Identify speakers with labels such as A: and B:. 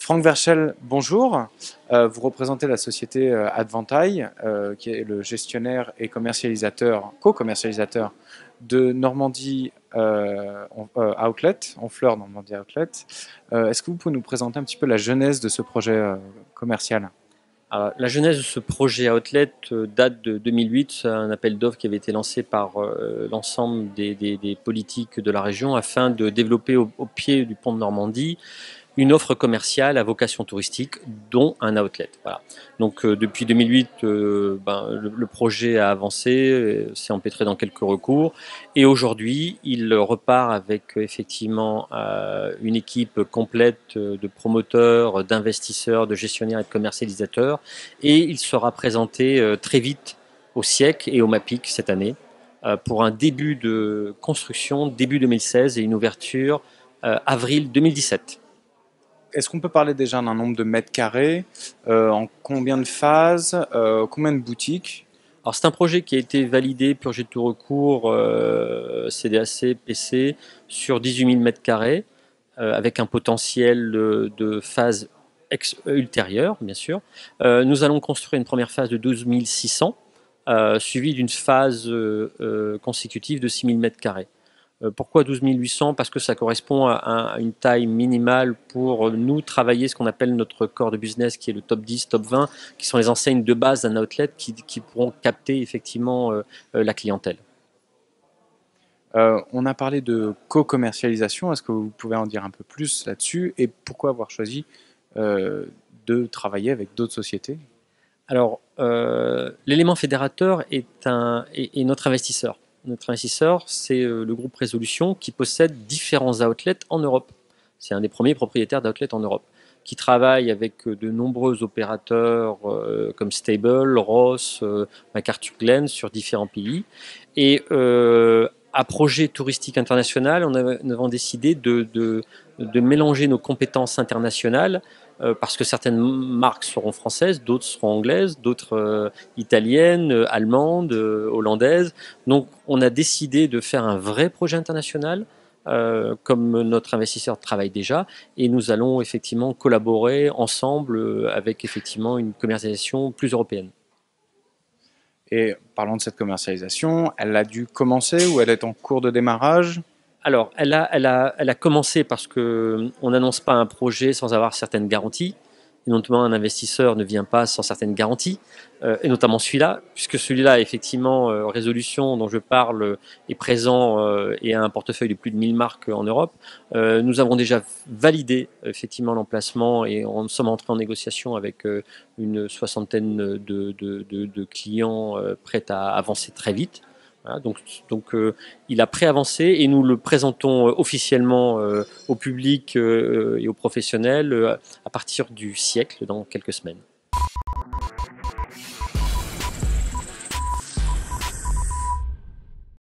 A: Franck Verchel, bonjour. Vous représentez la société Advantaille, qui est le gestionnaire et commercialisateur, co-commercialisateur de Normandie Outlet, Honfleur Normandie Outlet. Est-ce que vous pouvez nous présenter un petit peu la genèse de ce projet commercial?
B: Alors, la genèse de ce projet Outlet date de 2008. C'est un appel d'offres qui avait été lancé par l'ensemble des politiques de la région afin de développer au pied du pont de Normandie une offre commerciale à vocation touristique, dont un outlet. Voilà. Donc depuis 2008, le projet a avancé, s'est empêtré dans quelques recours, et aujourd'hui, il repart avec effectivement une équipe complète de promoteurs, d'investisseurs, de gestionnaires et de commercialisateurs, et il sera présenté très vite au SIEC et au MAPIC cette année pour un début de construction début 2016 et une ouverture avril 2017.
A: Est-ce qu'on peut parler déjà d'un nombre de mètres carrés, en combien de phases, combien de boutiques?
B: Alors c'est un projet qui a été validé, purgé de tout recours, CDAC, PC, sur 18 000 m², avec un potentiel de phase ultérieure, bien sûr. Nous allons construire une première phase de 12 600, suivie d'une phase consécutive de 6 000 m². Pourquoi 12 800? Parce que ça correspond à une taille minimale pour nous travailler ce qu'on appelle notre corps de business, qui est le top 10, top 20, qui sont les enseignes de base d'un outlet qui pourront capter effectivement la clientèle.
A: On a parlé de co-commercialisation. Est-ce que vous pouvez en dire un peu plus là-dessus et pourquoi avoir choisi de travailler avec d'autres sociétés?
B: Alors, l'élément fédérateur est notre investisseur. Notre investisseur, c'est le groupe Résolution qui possède différents outlets en Europe. C'est un des premiers propriétaires d'outlets en Europe, qui travaille avec de nombreux opérateurs comme Stable, Ross, MacArthur Glen sur différents pays. Et à projet touristique international, nous avons décidé de mélanger nos compétences internationales parce que certaines marques seront françaises, d'autres seront anglaises, d'autres italiennes, allemandes, hollandaises. Donc on a décidé de faire un vrai projet international, comme notre investisseur travaille déjà, et nous allons effectivement collaborer ensemble avec effectivement une commercialisation plus européenne.
A: Et parlons de cette commercialisation, elle a dû commencer ou elle est en cours de démarrage?
B: Alors, elle a commencé parce qu'on n'annonce pas un projet sans avoir certaines garanties. Et notamment, un investisseur ne vient pas sans certaines garanties, et notamment celui-là, puisque celui-là, effectivement, Résolution, dont je parle, est présent et a un portefeuille de plus de 1000 marques en Europe. Nous avons déjà validé effectivement l'emplacement et nous sommes entrés en négociation avec une soixantaine de clients prêts à avancer très vite. Voilà, donc il a préavancé et nous le présentons officiellement au public et aux professionnels à partir du siècle dans quelques semaines.